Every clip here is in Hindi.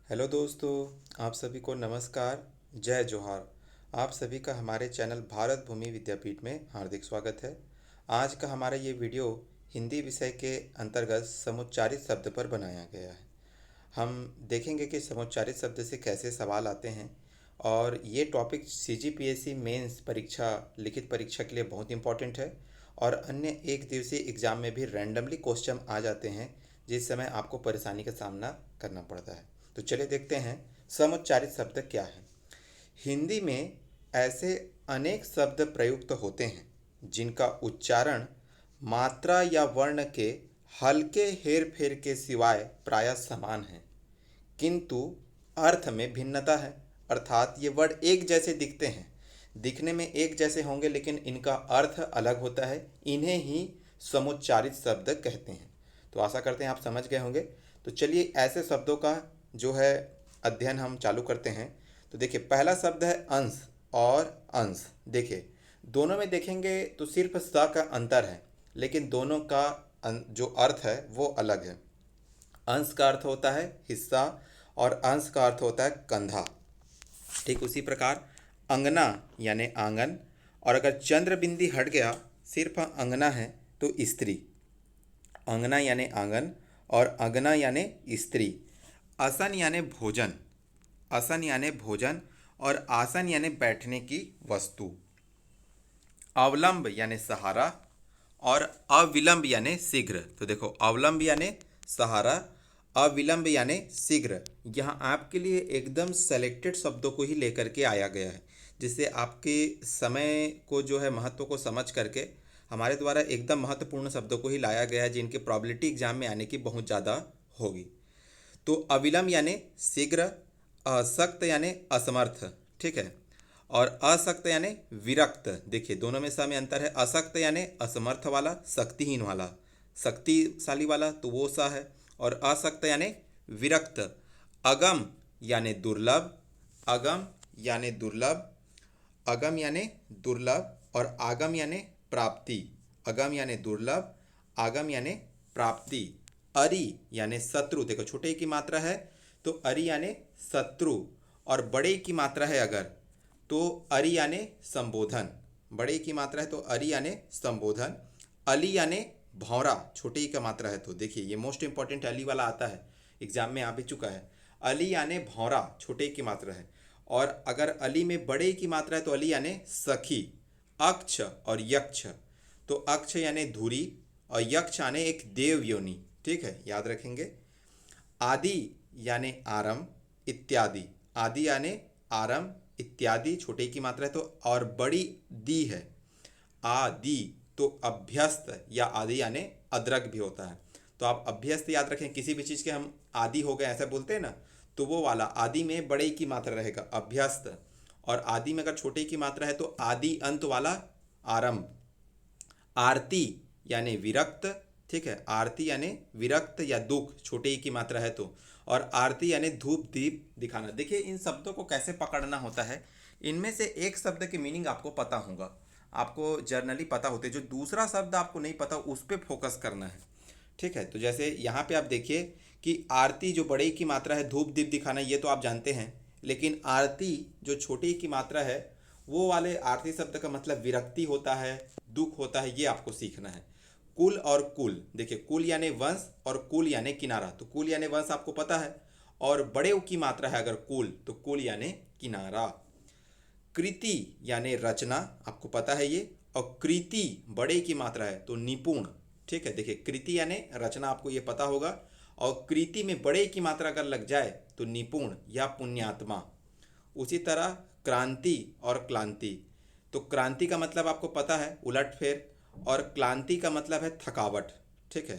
हेलो दोस्तों, आप सभी को नमस्कार। जय जोहार। आप सभी का हमारे चैनल भारत भूमि विद्यापीठ में हार्दिक स्वागत है। आज का हमारा ये वीडियो हिंदी विषय के अंतर्गत समुच्चारित शब्द पर बनाया गया है। हम देखेंगे कि समुच्चारित शब्द से कैसे सवाल आते हैं और ये टॉपिक सीजीपीएससी मेंस परीक्षा लिखित परीक्षा के लिए बहुत इंपॉर्टेंट है और अन्य एक दिवसीय एग्ज़ाम में भी रैंडमली क्वेश्चन आ जाते हैं जिस समय आपको परेशानी का सामना करना पड़ता है। तो चलिए देखते हैं समुच्चारित शब्द क्या है। हिंदी में ऐसे अनेक शब्द प्रयुक्त होते हैं जिनका उच्चारण मात्रा या वर्ण के हल्के हेर फेर के सिवाय प्रायः समान है, किंतु अर्थ में भिन्नता है। अर्थात ये वर्ड एक जैसे दिखते हैं, दिखने में एक जैसे होंगे लेकिन इनका अर्थ अलग होता है। इन्हें ही समुच्चारित शब्द कहते हैं। तो आशा करते हैं आप समझ गए होंगे। तो चलिए ऐसे शब्दों का जो है अध्ययन हम चालू करते हैं। तो देखिए पहला शब्द है अंश और अंश। देखिए दोनों में देखेंगे तो सिर्फ स का अंतर है, लेकिन दोनों का जो अर्थ है वो अलग है। अंश का अर्थ होता है हिस्सा और अंश का अर्थ होता है कंधा। ठीक उसी प्रकार अंगना यानी आंगन, और अगर चंद्र बिंदी हट गया सिर्फ अंगना है तो स्त्री। अंगना यानी आंगन और अंगना यानी स्त्री। आसन यानी भोजन, आसन यानी भोजन और आसन यानी बैठने की वस्तु। अवलंब यानी सहारा और अविलंब यानी शीघ्र। तो देखो अवलंब यानी सहारा, अविलंब यानी शीघ्र। यहाँ आपके लिए एकदम सेलेक्टेड शब्दों को ही लेकर के आया गया है, जिससे आपके समय को जो है महत्व को समझ करके हमारे द्वारा एकदम महत्वपूर्ण शब्दों को ही लाया गया है जिनकी प्रोबेबिलिटी एग्जाम में आने की बहुत ज़्यादा होगी। तो अविलंब यानी शीघ्र, असक्त यानी असमर्थ, ठीक है, और असक्त यानी विरक्त। देखिए दोनों में में अंतर है। असक्त यानी असमर्थ वाला, शक्तिहीन वाला, शक्तिशाली वाला तो वो सा है, और असक्त यानी विरक्त। अगम यानी दुर्लभ, अगम यानी दुर्लभ, अगम यानी दुर्लभ और आगम यानी प्राप्ति। अगम यानी दुर्लभ, आगम यानी प्राप्ति। अरि यानी शत्रु। देखो छोटे की मात्रा है तो अरि यानी शत्रु, और बड़े की मात्रा है अगर तो अरि यानी संबोधन। बड़े की मात्रा है तो अरि यानी संबोधन। अली यानी भौरा, छोटे की मात्रा है तो देखिए ये मोस्ट इंपॉर्टेंट अली वाला आता है, एग्जाम में आ भी चुका है। अली यानी भौरा, छोटे की मात्रा है, और अगर अली में बड़े की मात्रा है तो अली यानी सखी। अक्ष और यक्ष, तो अक्ष यानी धुरी और यक्ष यानी एक देव योनि, ठीक है, याद रखेंगे। आदि यानी आरंभ, इत्यादि। आदि यानी आरंभ, इत्यादि छोटे की मात्रा है तो, और बड़ी दी है आदि, तो अभ्यस्त या आदि यानी अदरक भी होता है। तो आप अभ्यस्त याद रखें, किसी भी चीज़ के हम आदि हो गए ऐसा बोलते हैं ना, तो वो वाला आदि में बड़े की मात्रा रहेगा अभ्यस्त, और आदि में अगर छोटे की मात्रा है तो आदि अंत वाला आरंभ। आरती यानी विरक्त, ठीक है, आरती यानी विरक्त या दुख, छोटे की मात्रा है तो, और आरती यानी धूप दीप दिखाना। देखिए इन शब्दों को कैसे पकड़ना होता है। इनमें से एक शब्द की मीनिंग आपको पता होगा, आपको जर्नली पता होते, जो दूसरा शब्द आपको नहीं पता उस पर फोकस करना है, ठीक है। तो जैसे यहाँ पे आप देखिए कि आरती जो बड़े की मात्रा है, धूप दीप दिखाना, ये तो आप जानते हैं, लेकिन आरती जो छोटी की मात्रा है वो वाले आरती शब्द का मतलब विरक्ति होता है, दुख होता है, ये आपको सीखना है। कुल और कुल, देखिए कुल यानी वंश और कुल यानी किनारा। तो कुल यानी वंश आपको पता है, और बड़े की मात्रा है अगर कुल तो कुल यानी किनारा। कृति यानी रचना, आपको पता है ये, और कृति बड़े की मात्रा है तो निपुण, ठीक है। देखिए कृति यानी रचना, आपको ये पता होगा, और कृति में बड़े की मात्रा अगर लग जाए तो निपुण या पुण्यात्मा। उसी तरह क्रांति और क्लांति, तो क्रांति का मतलब आपको पता है उलटफेर, और क्लांति का मतलब है थकावट, ठीक है।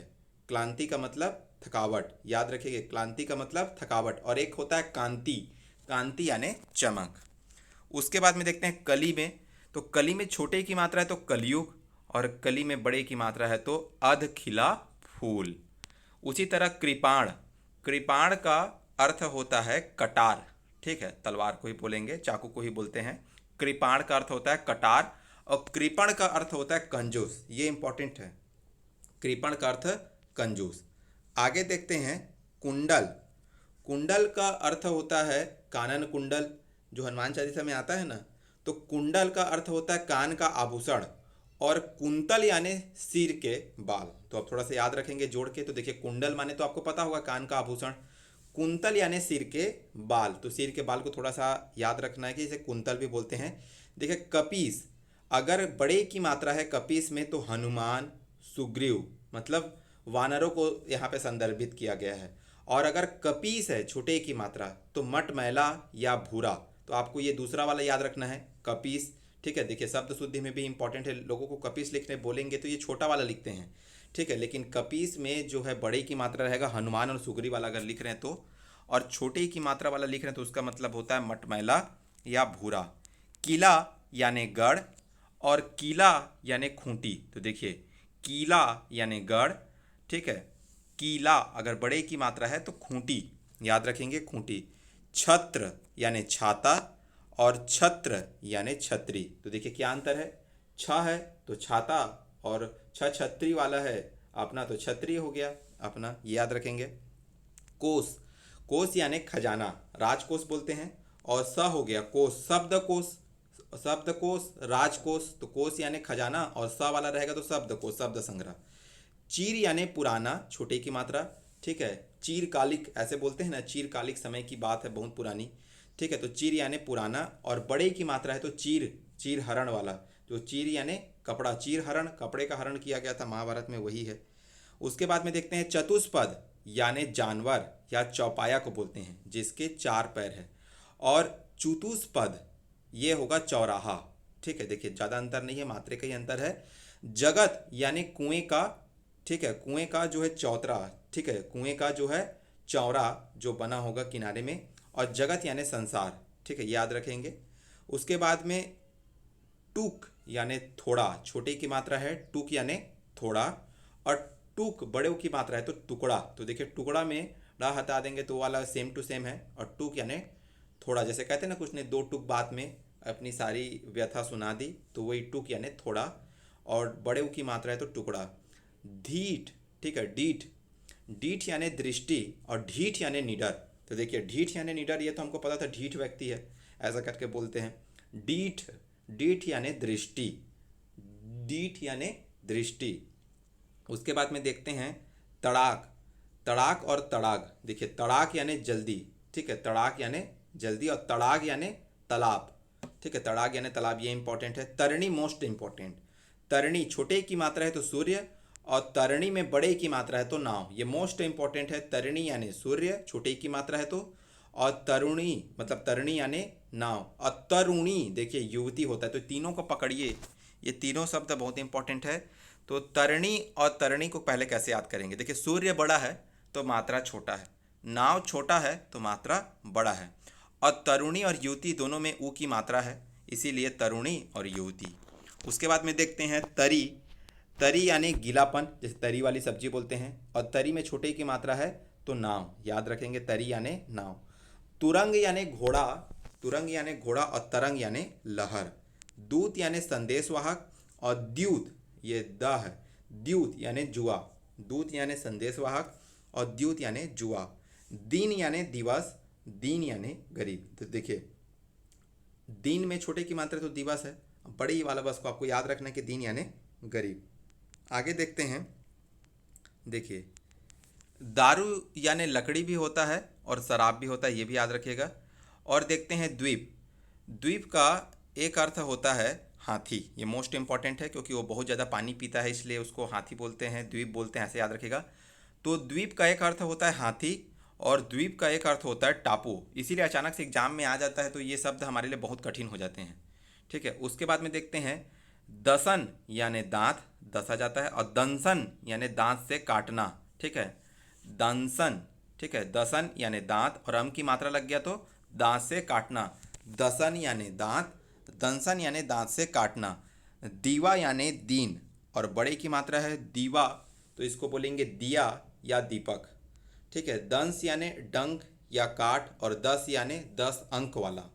क्लांति का मतलब थकावट, याद रखिए क्लांति का मतलब थकावट। और एक होता है कांति, कांति यानी चमक। उसके बाद में देखते हैं कली में, तो कली में छोटे की मात्रा है तो कलयुग, और कली में बड़े की मात्रा है तो अध खिला फूल। उसी तरह कृपाण, कृपाण का अर्थ होता है कटार, ठीक है, तलवार को ही बोलेंगे, चाकू को ही बोलते हैं। कृपाण का अर्थ होता है कटार, और कृपण का अर्थ होता है कंजूस, ये इंपॉर्टेंट है। कृपण का अर्थ कंजूस। आगे देखते हैं कुंडल। कुंडल का अर्थ होता है कानन कुंडल, जो हनुमान चालीसा में आता है ना। तो कुंडल का अर्थ होता है कान का आभूषण, और कुंतल यानी सिर के बाल। तो अब थोड़ा सा याद रखेंगे जोड़ के। तो देखिए कुंडल माने तो आपको पता होगा कान का आभूषण, कुंतल यानी सिर के बाल। तो सिर के बाल को थोड़ा सा याद रखना है कि इसे कुंतल भी बोलते हैं। देखिए कपीस, अगर बड़े की मात्रा है कपीस में तो हनुमान, सुग्रीव, मतलब वानरों को यहाँ पे संदर्भित किया गया है। और अगर कपीस है छोटे की मात्रा तो मटमैला या भूरा। तो आपको ये दूसरा वाला याद रखना है कपीस। ठीक है, देखिए शब्द शुद्धि में भी इंपॉर्टेंट है, लोगों को कपीस लिखने बोलेंगे तो ये छोटा वाला लिखते हैं। ठीक है, लेकिन कपीस में जो है बड़े की मात्रा रहेगा हनुमान और सुग्रीव वाला अगर लिख रहे हैं तो, और छोटे की मात्रा वाला लिख रहे हैं तो उसका मतलब होता है मटमैला या भूरा। किला यानी गढ़, और कीला यानी खूंटी। तो देखिए कीला यानी गढ़, ठीक है, कीला अगर बड़े की मात्रा है तो खूंटी, याद रखेंगे खूंटी। छत्र यानी छाता, और छत्र यानी छतरी। तो देखिए क्या अंतर है, छ है तो छाता, और छ छतरी वाला है अपना तो छतरी हो गया अपना, याद रखेंगे। कोस, कोस यानी खजाना, राजकोष बोलते हैं। और स हो गया कोस, शब्दकोश, शब्दकोश, राजकोष। तो कोस यानी खजाना, और स वाला रहेगा तो शब्दकोश, शब्द संग्रह। चीर यानी पुराना, छोटे की मात्रा। ठीक है, चीरकालिक ऐसे बोलते हैं ना, चीरकालिक समय की बात है, बहुत पुरानी। ठीक है, तो चीर यानी पुराना, और बड़े की मात्रा है तो चीर, चीर हरण वाला। तो चीर यानी कपड़ा, चीर हरण, कपड़े का हरण किया गया था महाभारत में, वही है। उसके बाद में देखते हैं चतुष्पद यानी जानवर या चौपाया को बोलते हैं जिसके 4 पैर है। और चतुष्पद ये होगा चौराहा। ठीक है, देखिए ज़्यादा अंतर नहीं है, मात्रे का ही अंतर है। जगत यानी कुएं का, ठीक है, कुएं का जो है चौतरा, ठीक है, कुएं का जो है चौरा जो बना होगा किनारे में। और जगत यानी संसार, ठीक है, याद रखेंगे। उसके बाद में टूक यानी थोड़ा, छोटे की मात्रा है, टूक यानी थोड़ा। और टूक बड़े की मात्रा है तो टुकड़ा। तो देखिए टुकड़ा में ड़ा हटा देंगे तो वाला सेम टू सेम है। और टूक यानी थोड़ा, जैसे कहते हैं ना कुछ ने 2 टूक बात में अपनी सारी व्यथा सुना दी, तो वही टूक यानी थोड़ा। और बड़े की मात्रा है तो टुकड़ा। धीठ, ठीक है, डीठ, डीठ यानी दृष्टि, और ढीठ यानी निडर। तो देखिए ढीठ यानी निडर, ये तो हमको पता था, ढीठ व्यक्ति है ऐसा करके बोलते हैं। डीठ, डीठ यानी दृष्टि, डीठ यानी दृष्टि। उसके बाद में देखते हैं तड़ाक, तड़ाक और तड़ाग। देखिए तड़ाक यानी जल्दी, ठीक है, तड़ाक यानी जल्दी, और तड़ाग यानी तालाब। ठीक है, तड़ाग यानी तालाब, ये इंपॉर्टेंट है। तरणी मोस्ट इंपॉर्टेंट, तरणी छोटे की मात्रा है तो सूर्य, और तरणी में बड़े की मात्रा है तो नाव, ये मोस्ट इंपॉर्टेंट है। तरणी यानी सूर्य, छोटे की मात्रा है तो, और तरुणी मतलब तरणी यानी नाव, और तरुणी देखिए युवती होता है। तो तीनों को पकड़िए, ये तीनों शब्द बहुत इंपॉर्टेंट है। तो तरणी और तरणी को पहले कैसे याद करेंगे, देखिए सूर्य बड़ा है तो मात्रा छोटा है, नाव छोटा है तो मात्रा बड़ा है, और तरुणी और युवती दोनों में ऊ की मात्रा है, इसीलिए तरुणी और युवती। उसके बाद में देखते हैं तरी, तरी यानी गीलापन, जैसे तरी वाली सब्जी बोलते हैं। और तरी में छोटे की मात्रा है तो नाव, याद रखेंगे, तरी यानी नाव। तुरंग यानी घोड़ा, तुरंग यानी घोड़ा, और तरंग यानी लहर। दूत यानी संदेशवाहक, और द्यूत ये द है, द्यूत यानी जुआ, दूत यानी संदेशवाहक, और द्यूत यानी जुआ। दिन यानी दिवस, दीन यानी गरीब। तो देखिए दिन में छोटे की मात्रा तो दिवस है, बड़े ही वाला बस को आपको याद रखना है कि दिन यानी गरीब। आगे देखते हैं, देखिए दारू यानी लकड़ी भी होता है और शराब भी होता है, ये भी याद रखिएगा। और देखते हैं द्वीप, द्वीप का एक अर्थ होता है हाथी, ये मोस्ट इंपॉर्टेंट है क्योंकि वो बहुत ज़्यादा पानी पीता है इसलिए उसको हाथी बोलते हैं, द्वीप बोलते हैं, ऐसे याद रखिएगा। तो द्वीप का एक अर्थ होता है हाथी, और द्वीप का एक अर्थ होता है टापू, इसीलिए अचानक से एग्जाम में आ जाता है तो ये शब्द हमारे लिए बहुत कठिन हो जाते हैं। ठीक है, उसके बाद में देखते हैं दसन यानी दांत, दसा जाता है, और दंसन यानी दांत से काटना। ठीक है, दंसन, ठीक है, दसन यानी दांत, और अम की मात्रा लग गया तो दांत से काटना। दसन यानी दांत, दंसन यानी दांत से काटना। दीवा यानी दीन, और बड़े की मात्रा है दीवा तो इसको बोलेंगे दिया या दीपक। ठीक है, दंस यानी डंक या काट, और दस यानी 10 अंक वाला।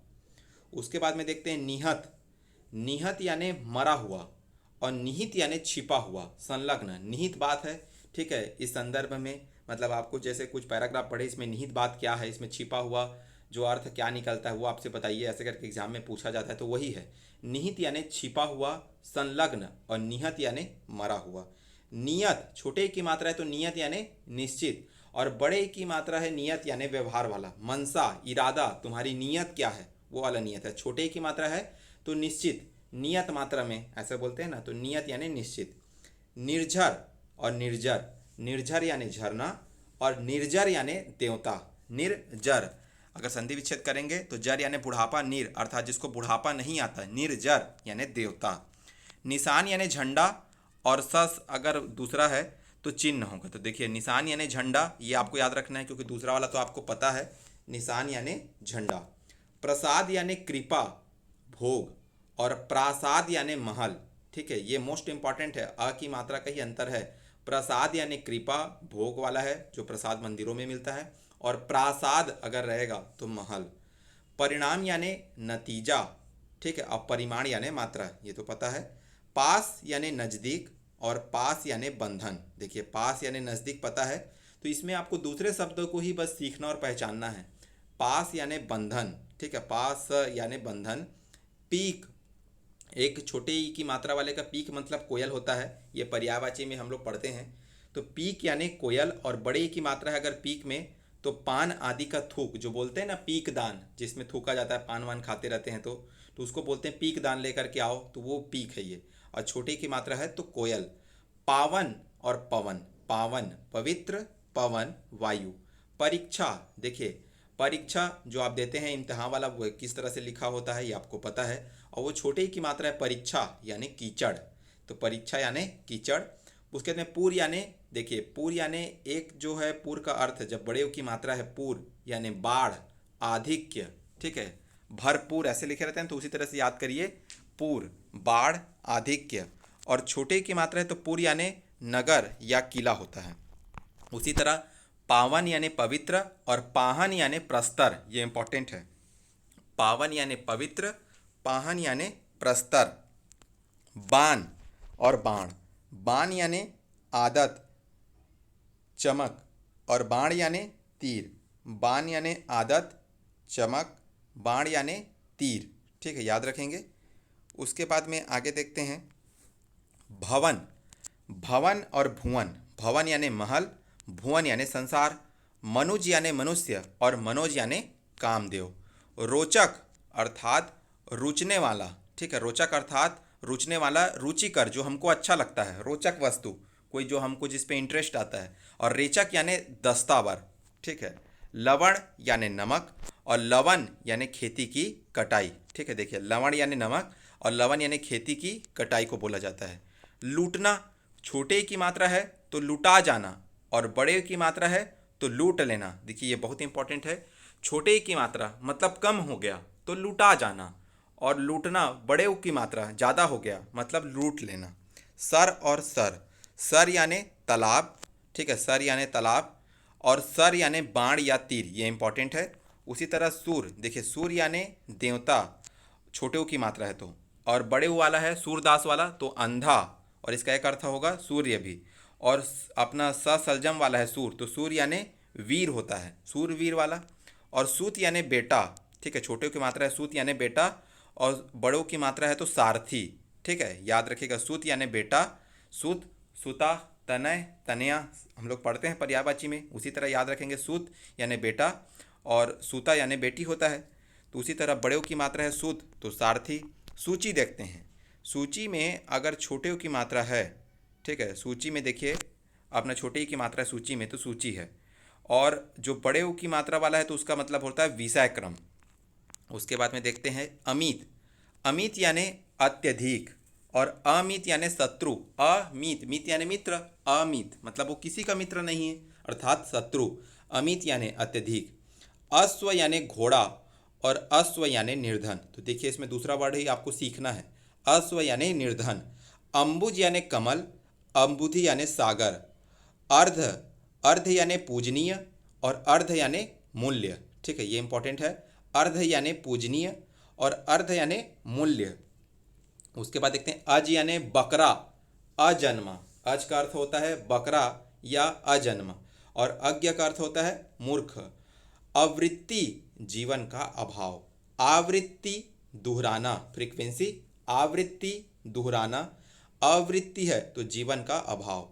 उसके बाद में देखते हैं निहत, निहत यानी मरा हुआ, और निहित यानी छिपा हुआ, संलग्न, निहित बात है। ठीक है, इस संदर्भ में मतलब आपको जैसे कुछ पैराग्राफ पढ़े, इसमें निहित बात क्या है, इसमें छिपा हुआ जो अर्थ क्या निकलता है वो आपसे बताइए, ऐसे करके एग्जाम में पूछा जाता है। तो वही है निहित यानी छिपा हुआ, संलग्न, और निहत यानी मरा हुआ। नियत छोटे की मात्रा है तो नियत यानी निश्चित, और बड़े की मात्रा है नियत यानी व्यवहार वाला। मनसा इरादा, तुम्हारी नियत क्या है, वो वाला नियत है। छोटे की मात्रा है तो निश्चित, नियत मात्रा में ऐसे बोलते हैं ना, तो नियत यानी निश्चित। निर्झर और निर्जर, निर्झर यानी झरना और निर्जर यानी देवता। निर्जर अगर संधि विच्छेद करेंगे तो जर यानी बुढ़ापा, निर अर्थात जिसको बुढ़ापा नहीं आता, निर्जर यानी देवता। निशान यानी झंडा, और सस अगर दूसरा है तो चिन्ह होगा। तो देखिए निशान यानी झंडा, ये आपको याद रखना है क्योंकि दूसरा वाला तो आपको पता है, निशान यानी झंडा। प्रसाद यानी कृपा, भोग, और प्रासाद यानी महल। ठीक है, ये मोस्ट इंपॉर्टेंट है, अ की मात्रा का ही अंतर है। प्रसाद यानी कृपा, भोग वाला है जो प्रसाद मंदिरों में मिलता है, और प्रासाद अगर रहेगा तो महल। परिणाम यानी नतीजा, ठीक है, अब परिमाण यानी मात्रा, ये तो पता है। पास यानी नज़दीक, और पास यानी बंधन। देखिए पास यानी नज़दीक पता है, तो इसमें आपको दूसरे शब्दों को ही बस सीखना और पहचानना है। पास यानी बंधन, ठीक है, पास यानी बंधन। पीक, एक छोटे ई की मात्रा वाले का पीक मतलब कोयल होता है, ये पर्यायवाची में हम लोग पढ़ते हैं। तो पीक यानी कोयल, और बड़े ई की मात्रा है अगर पीक में तो पान आदि का थूक, जो बोलते हैं ना पीक दान, जिसमें थूका जाता है, पान वान खाते रहते हैं तो उसको बोलते हैं पीक दान लेकर के आओ, तो वो पीक है ये। और छोटे की मात्रा है तो कोयल। पावन और पवन, पावन पवित्र, पवन वायु। परीक्षा, देखिए परीक्षा जो आप देते हैं इम्तिहान वाला, वो किस तरह से लिखा होता है ये आपको पता है, और वो छोटे की मात्रा है परीक्षा यानी कीचड़, तो परीक्षा यानी कीचड़। उसके बाद में पूर यानी, देखिए पूर यानी एक जो है, पूर का अर्थ जब बड़े की मात्रा है पूर यानी बाढ़, आधिक्य, ठीक है, भरपूर ऐसे लिखे रहते हैं, तो उसी तरह से याद करिए, पूर, बाढ़, आधिक्य। और छोटे की मात्रा है तो पूर यानी नगर या किला होता है। उसी तरह पावन यानी पवित्र, और पाहन यानी प्रस्तर, ये इंपॉर्टेंट है। पावन यानी पवित्र, पाहन यानी प्रस्तर। बाण और बाण, बाण यानी आदत, चमक, और बाण यानी तीर। बाण यानी आदत, चमक, बाण यानी तीर, ठीक है, याद रखेंगे। उसके बाद में आगे देखते हैं भवन, भवन और भुवन। भवन यानी महल, भुवन यानी संसार। मनुज यानी मनुष्य, और मनोज यानी कामदेव। रोचक अर्थात रुचने वाला, ठीक है, रोचक अर्थात रुचने वाला, रुचिकर जो हमको अच्छा लगता है, रोचक वस्तु कोई जो हमको जिस पे इंटरेस्ट आता है। और रेचक यानी दस्तावर, ठीक है। लवण यानी नमक, और लवन यानी खेती की कटाई, ठीक है। देखिए लवण यानी नमक और लवन यानी खेती की कटाई को बोला जाता है। लूटना, छोटे की मात्रा है तो लुटा जाना, और बड़े की मात्रा है तो लूट लेना। देखिए ये बहुत इंपॉर्टेंट है, छोटे की मात्रा मतलब कम हो गया तो लुटा जाना, और लूटना बड़े की मात्रा ज़्यादा हो गया मतलब लूट लेना। सर और सर, सर यानी तालाब, ठीक है, सर यानी तालाब, और सर यानी बाण या तीर, ये इंपॉर्टेंट है। उसी तरह सूर, देखिए सूर यानी देवता, छोटे की मात्रा है तो, और बड़े वाला है सूरदास वाला तो अंधा, और इसका एक अर्थ होगा सूर्य भी। और अपना सलजम वाला है सूर, तो सूर यानी वीर होता है, सूरवीर वाला। और सूत यानी बेटा, ठीक है, छोटे की मात्रा है सूत यानी बेटा, और बड़ों की मात्रा है तो सारथी, ठीक है, याद रखिएगा। सूत यानी बेटा, सूत, सुता, तनय, तनया हम लोग पढ़ते हैं पर्यायवाची में, उसी तरह याद रखेंगे सूत यानी बेटा, और सूता यानी बेटी होता है। तो उसी तरह बड़े की मात्रा है सूत तो सारथी। सूची देखते हैं, सूची में अगर छोटे की मात्रा है, ठीक है, सूची में देखिए अपना छोटे की मात्रा सूची में तो सूची है, और जो बड़े की मात्रा वाला है तो उसका मतलब होता है विषय क्रम। उसके बाद में देखते हैं अमित, अमित यानी अत्यधिक, और अमित यानी शत्रु। अमित, मित यानी मित्र, अमित मतलब वो किसी का मित्र नहीं है अर्थात शत्रु। अमित यानी अत्यधिक। अश्व यानी घोड़ा, और अश्व यानी निर्धन। तो देखिए इसमें दूसरा वर्ड ही आपको सीखना है, अश्व यानी निर्धन। अम्बुज यानी कमल, अम्बुधि यानी सागर। अर्ध, अर्ध यानी पूजनीय, और अर्ध यानी मूल्य, ठीक है, ये इंपॉर्टेंट है। अर्ध यानी पूजनीय, और अर्ध यानी मूल्य। उसके बाद देखते हैं अज यानी बकरा, अजन्मा, अज का अर्थ होता है बकरा या अजन्मा। और अज्ञ का अर्थ होता है मूर्ख। आवृत्ति जीवन का अभाव, आवृत्ति दोहराना, फ्रीक्वेंसी, आवृत्ति दोहराना, आवृत्ति है तो जीवन का अभाव।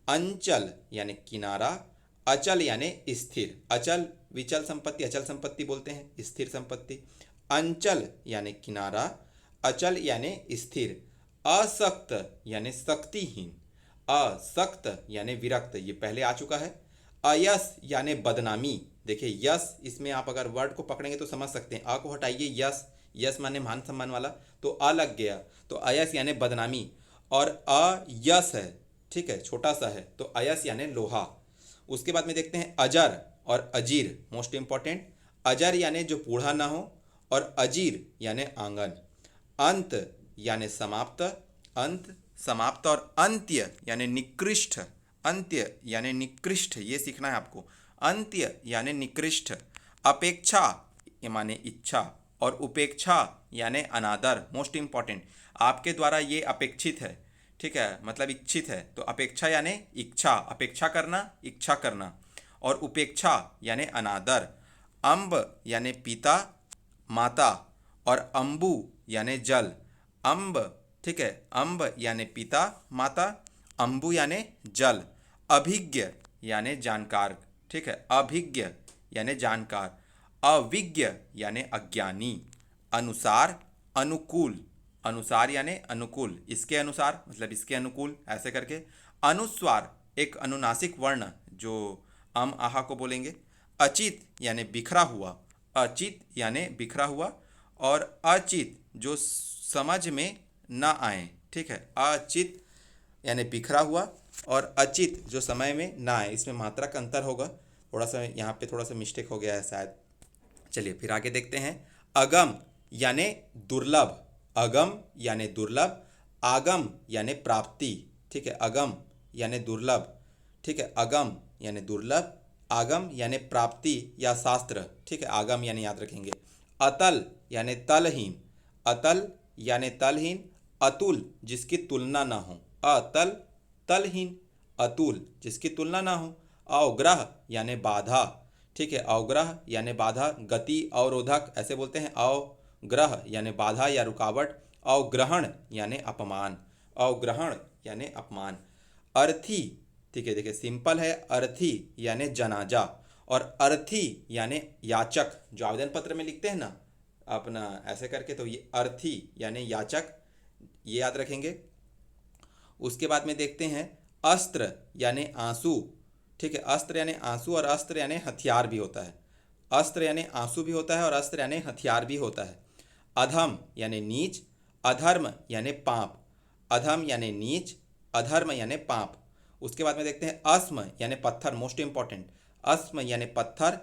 अंचल यानी किनारा, अचल यानी स्थिर, अचल विचल संपत्ति, अचल संपत्ति बोलते हैं, स्थिर संपत्ति। अंचल यानी किनारा, अचल यानी स्थिर। असक्त यानी शक्तिहीन, असक्त यानी विरक्त, ये पहले आ चुका है। अयस यानी बदनामी, देखिए यश, इसमें आप अगर वर्ड को पकड़ेंगे तो समझ सकते हैं। अ को हटाइए, यश, यश माने मान सम्मान वाला, तो अ लग गया, तो अयस यानी बदनामी। और अयस है, ठीक है, छोटा सा है, तो अयस यानी लोहा। उसके बाद में देखते हैं अजर और अजीर, मोस्ट इंपॉर्टेंट। अजर यानी जो बूढ़ा ना हो, और अजीर यानी आंगन। अंत यानी समाप्त, अंत समाप्त। और अंत्य यानी निकृष्ट, अंत्य यानी निकृष्ट, ये सीखना है आपको, अंत्य यानी निकृष्ट। अपेक्षा माने इच्छा, और उपेक्षा यानी अनादर, मोस्ट इंपॉर्टेंट। आपके द्वारा ये अपेक्षित है, ठीक है, मतलब इच्छित है, तो अपेक्षा यानी इच्छा, अपेक्षा करना, इच्छा करना। और उपेक्षा यानी अनादर। अम्ब यानी पिता माता, और अम्बु यानी जल। अम्ब, ठीक है, अम्ब यानी पिता माता, अम्बु यानी जल। अभिज्ञ यानी जानकार, ठीक है, अभिज्ञ यानी जानकार। अविज्ञ यानी अज्ञानी। अनुसार, अनुकूल, अनुसार यानी अनुकूल, इसके अनुसार मतलब इसके अनुकूल, ऐसे करके। अनुस्वार एक अनुनासिक वर्ण जो अम आहा को बोलेंगे। अचित यानी बिखरा हुआ, अचित यानी बिखरा हुआ। और अचित जो समझ में ना आए, ठीक है, अचित यानी बिखरा हुआ, और अचित जो समय में ना आए, इसमें मात्रा का अंतर होगा, थोड़ा सा यहाँ पे थोड़ा सा मिस्टेक हो गया है शायद। चलिए फिर आगे देखते हैं। अगम यानी दुर्लभ, अगम यानी दुर्लभ। आगम यानी प्राप्ति, ठीक है, अगम यानी दुर्लभ, ठीक है, अगम यानी दुर्लभ, आगम यानी प्राप्ति या शास्त्र, ठीक है, आगम यानी याद रखेंगे। अतल यानी तलहीन, अतल यानी तलहीन। अतुल जिसकी तुलना ना हो, अतल तलहीन, अतुल जिसकी तुलना ना हो। अवग्रह यानी बाधा, ठीक है, अवग्रह यानी बाधा, गति अवरोधक ऐसे बोलते हैं। अवग्रह यानी बाधा या रुकावट। अवग्रहण यानी अपमान, अवग्रहण यानी अपमान। अर्थी, ठीक है, देखिए सिंपल है, अर्थी यानी जनाजा। और अर्थी यानी याचक, जो आवेदन पत्र में लिखते हैं ना अपना ऐसे करके, तो ये अर्थी यानी याचक, ये याद रखेंगे। उसके बाद में देखते हैं अस्त्र यानी आंसू, ठीक है, अस्त्र यानी आंसू, और अस्त्र यानी हथियार भी होता है। अस्त्र यानी आंसू भी होता है, और अस्त्र यानी हथियार भी होता है। अधम यानी नीच, अधर्म यानी पाप, अधम यानी नीच, अधर्म यानी पाप। उसके बाद में देखते हैं अस्म यानी पत्थर, मोस्ट इंपॉर्टेंट, अस्म यानी पत्थर।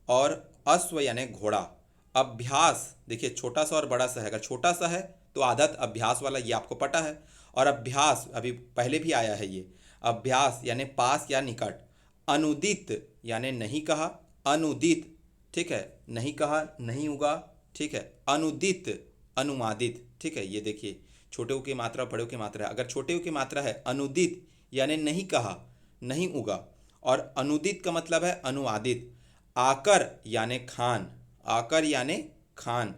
और अश्व यानी घोड़ा। अभ्यास, देखिए छोटा सा और बड़ा सा है, अगर छोटा सा है तो आदत अभ्यास वाला, ये आपको पता है। और अभ्यास अभी पहले भी आया है, ये अभ्यास यानी पास या निकट। अनुदित यानी नहीं कहा, अनुदित, ठीक है, नहीं कहा, नहीं उगा, ठीक है। अनुदित, अनुमादित, ठीक है, ये देखिए छोटे ऊ की मात्रा बड़े ऊ की मात्रा है। अगर छोटे ऊ की मात्रा है अनुदित यानी नहीं कहा, नहीं उगा। और अनुदित का मतलब है अनुवादित। आकर यानी खान, आकर यानी खान।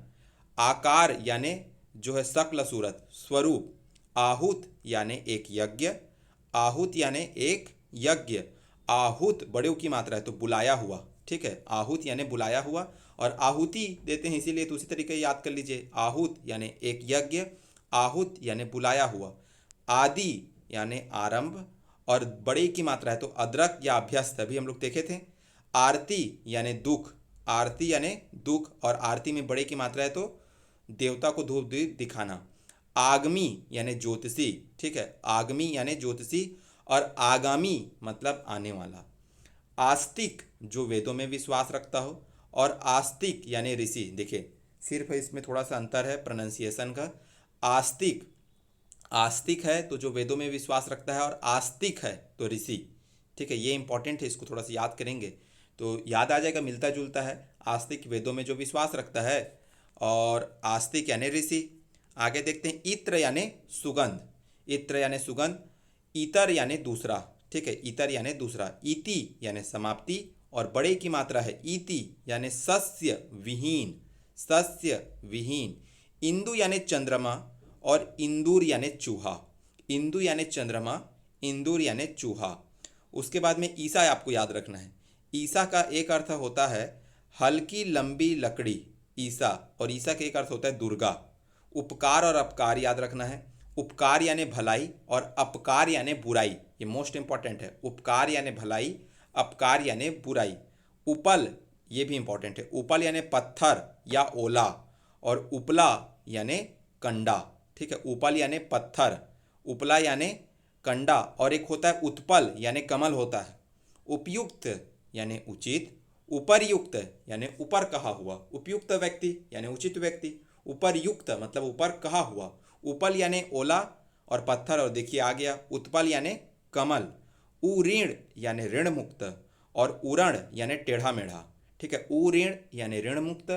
आकार यानी जो है शक्ल सूरत, स्वरूप। आहूत यानी एक यज्ञ, आहूत यानी एक यज्ञ। आहूत बड़े की मात्रा है तो बुलाया हुआ, ठीक है, आहूत यानी बुलाया हुआ। और आहुति देते हैं इसीलिए तो उसी तरीके याद कर लीजिए, आहूत यानी एक यज्ञ, आहूत यानी बुलाया हुआ। आदि यानी आरंभ, और बड़े की मात्रा है तो अदरक या अभ्यस्त, अभी हम लोग देखे थे। आरती यानी दुख, आरती यानी दुख, और आरती में बड़े की मात्रा है तो देवता को धूप दीप दिखाना। आगमी यानी ज्योतिषी, ठीक है, आगमी यानी ज्योतिषी। और आगामी मतलब आने वाला। आस्तिक जो वेदों में विश्वास रखता हो, और आस्तिक यानी ऋषि, देखिए सिर्फ इसमें थोड़ा सा अंतर है प्रोनाउंसिएशन का। आस्तिक, आस्तिक है तो जो वेदों में विश्वास रखता है, और आस्तिक है तो ऋषि, ठीक है, ये इंपॉर्टेंट है, इसको थोड़ा सा याद करेंगे तो याद आ जाएगा, मिलता जुलता है। आस्तिक वेदों में जो विश्वास रखता है, और आस्तिक यानी ऋषि। आगे देखते हैं इत्र यानी सुगंध, इत्र यानी सुगंध। इतर यानी दूसरा, ठीक है, इतर यानी दूसरा, इति यानी समाप्ति, और बड़े की मात्रा है इति यानी सस्य विहीन, सस्य विहीन। इंदु यानी चंद्रमा और इंदूर यानी चूहा, इंदु यानी चंद्रमा, इंदूर यानी चूहा। उसके बाद में ईसा आपको याद रखना है। ईसा का एक अर्थ होता है हल्की लंबी लकड़ी, ईसा, और ईसा का एक अर्थ होता है दुर्गा। उपकार और अपकार याद रखना है। उपकार यानी भलाई और अपकार यानी बुराई, ये मोस्ट इंपॉर्टेंट है। उपकार यानी भलाई, अपकार यानी बुराई। उपल, ये भी इंपॉर्टेंट है। उपल यानी पत्थर या ओला, और उपला यानी कंडा, ठीक है। उपल यानी पत्थर, उपला यानी कंडा, और एक होता है उत्पल यानी कमल होता है। उपयुक्त यानी उचित, उपरयुक्त यानी ऊपर कहा हुआ, उपयुक्त व्यक्ति यानी उचित व्यक्ति, उपरयुक्त मतलब ऊपर कहा हुआ। उपल यानी ओला और पत्थर, और देखिए आ गया उत्पल यानी कमल। उऋण यानी ऋण मुक्त, और उरण यानी टेढ़ा मेढ़ा, ठीक है। उऋण यानी ऋण मुक्त,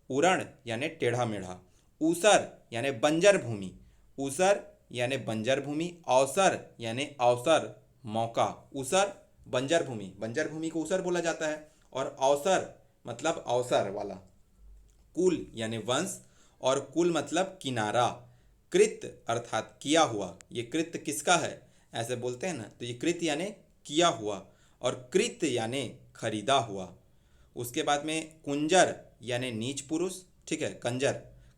उरण यानी टेढ़ा मेढ़ा। ऊसर यानी बंजर भूमि, ऊसर यानी बंजर भूमि। अवसर यानी अवसर, मौका। ऊसर बंजर भूमि, बंजर भूमि को ऊसर बोला जाता है, और अवसर मतलब अवसर वाला। कुल यानी वंश, और कुल मतलब किनारा। कृत अर्थात किया हुआ, ये कृत किसका है ऐसे बोलते हैं ना, तो ये कृत यानी किया हुआ, और कृत यानी खरीदा हुआ। उसके बाद में कुंजर यानी नीच पुरुष, ठीक है। कंजर,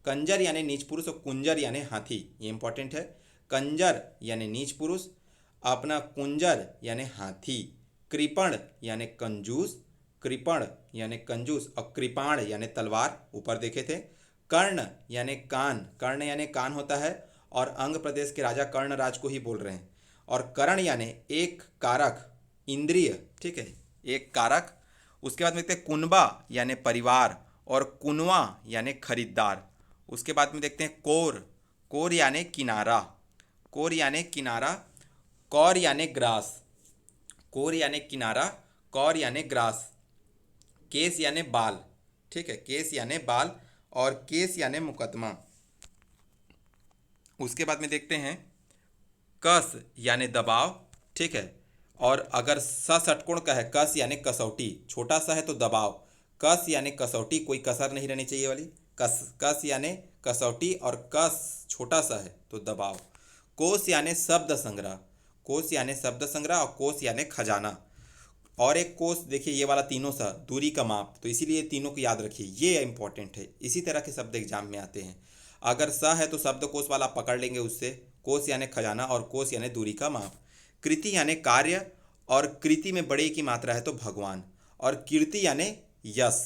कंजर यानी नीच पुरुष, और कुंजर यानी हाथी, ये इंपॉर्टेंट है। कंजर यानी नीच पुरुष, अपना कुंजर यानी हाथी। कृपण यानी कंजूस, कृपण यानी कंजूस, और कृपाण यानी तलवार, ऊपर देखे थे। कर्ण यानी कान, कर्ण यानी कान होता है, और अंग प्रदेश के राजा कर्ण राज को ही बोल रहे हैं। और करण यानी एक कारक, इंद्रिय, ठीक है, एक कारक। उसके बाद में देखते हैं कुनबा यानी परिवार, और कुनवा यानी खरीदार। उसके बाद में देखते हैं कोर, कोर यानी किनारा, कोर यानी किनारा। कौर यानी ग्रास, कोर यानी किनारा, कौर यानी ग्रास। केस यानी बाल, ठीक है, केस यानी बाल, और केस यानी मुकदमा। उसके बाद में देखते हैं कस यानी दबाव, ठीक है। और अगर स षटकोण का है, कस यानी कसौटी, छोटा सा है तो दबाव। कस यानी कसौटी, कोई कसर नहीं रहनी चाहिए वाली, कस, कस यानी कसौटी, और कस छोटा सा है तो दबाव। कोश यानी शब्द संग्रह, कोश यानी शब्द संग्रह, और कोश यानी खजाना। और एक कोश देखिए, ये वाला तीनों सा दूरी का माप, तो इसीलिए तीनों को याद रखिए, ये इंपॉर्टेंट है। इसी तरह के शब्द एग्जाम में आते हैं। अगर स है तो शब्द कोश वाला पकड़ लेंगे उससे, कोश यानी खजाना, और कोश यानी दूरी का माप। कृति यानी कार्य, और कृति में बड़े की मात्रा है तो भगवान, और कीर्ति यानी यश।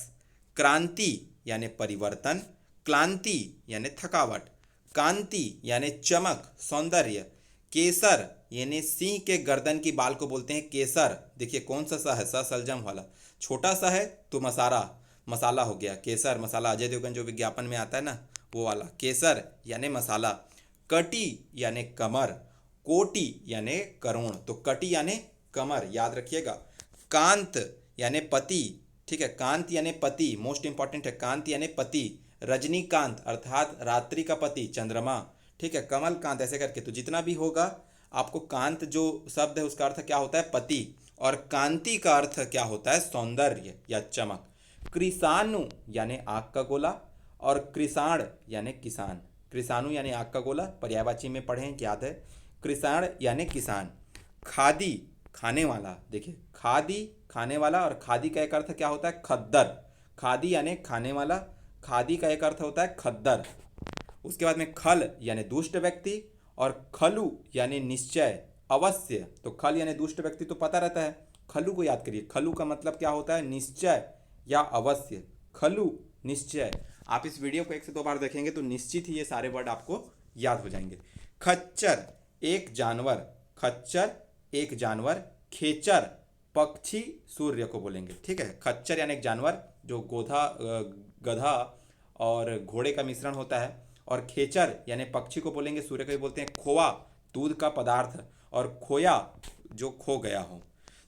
क्रांति यानी परिवर्तन, क्लांति यानी थकावट, कांति यानी चमक सौंदर्य। केसर यानी सिंह के गर्दन की बाल को बोलते हैं केसर। देखिए कौन सा सा है, सा सलजम वाला, छोटा सा है तो मसाला, मसाला हो गया केसर, मसाला अजय देवगन जो विज्ञापन में आता है ना वो वाला, केसर यानी मसाला। कटी यानी कमर, कोटि यानी करोड़, तो कटी यानी कमर, याद रखिएगा। कांत यानी पति, ठीक है, कांत यानी पति, मोस्ट इंपॉर्टेंट है, कांत यानी पति। रजनीकांत अर्थात रात्रि का पति चंद्रमा, ठीक है। कमल कांत, ऐसे करके, तो जितना भी होगा आपको, कांत जो शब्द है उसका अर्थ क्या होता है, पति, और कांति का अर्थ क्या होता है, सौंदर्य या चमक। कृषाणु यानी आग का गोला, और कृषाण यानी किसान। कृषाणु यानी आग का गोला, पर्यायवाची में पढ़े हैं, याद है। कृषाण यानी किसान। खादी खाने वाला, देखिए खादी खाने वाला, और खादी का एक अर्थ क्या होता है, खद्दर। खादी यानी खाने वाला, खादी का एक अर्थ होता है खद्दर। उसके बाद में खल यानी दुष्ट व्यक्ति, और खलु यानी निश्चय अवश्य, तो खल यानी दुष्ट व्यक्ति तो पता रहता है, खलु को याद करिए, खलु का मतलब क्या होता है, निश्चय या अवश्य, खलु निश्चय। आप इस वीडियो को 1 से 2 बार देखेंगे तो निश्चित ही ये सारे वर्ड आपको याद हो जाएंगे। खच्चर एक जानवर, खच्चर एक जानवर। खेचर पक्षी सूर्य को बोलेंगे, ठीक है। खच्चर यानी एक जानवर जो गधा और घोड़े का मिश्रण होता है, और खेचर यानी पक्षी को बोलेंगे, सूर्य को भी बोलते हैं। खोआ दूध का पदार्थ, और खोया जो खो गया हो।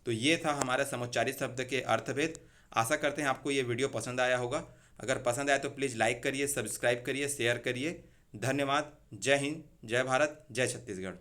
तो ये था हमारा समुच्चारित शब्द के अर्थभेद। आशा करते हैं आपको ये वीडियो पसंद आया होगा। अगर पसंद आया तो प्लीज़ लाइक करिए, सब्सक्राइब करिए, शेयर करिए। धन्यवाद। जय हिंद, जय भारत, जय छत्तीसगढ़।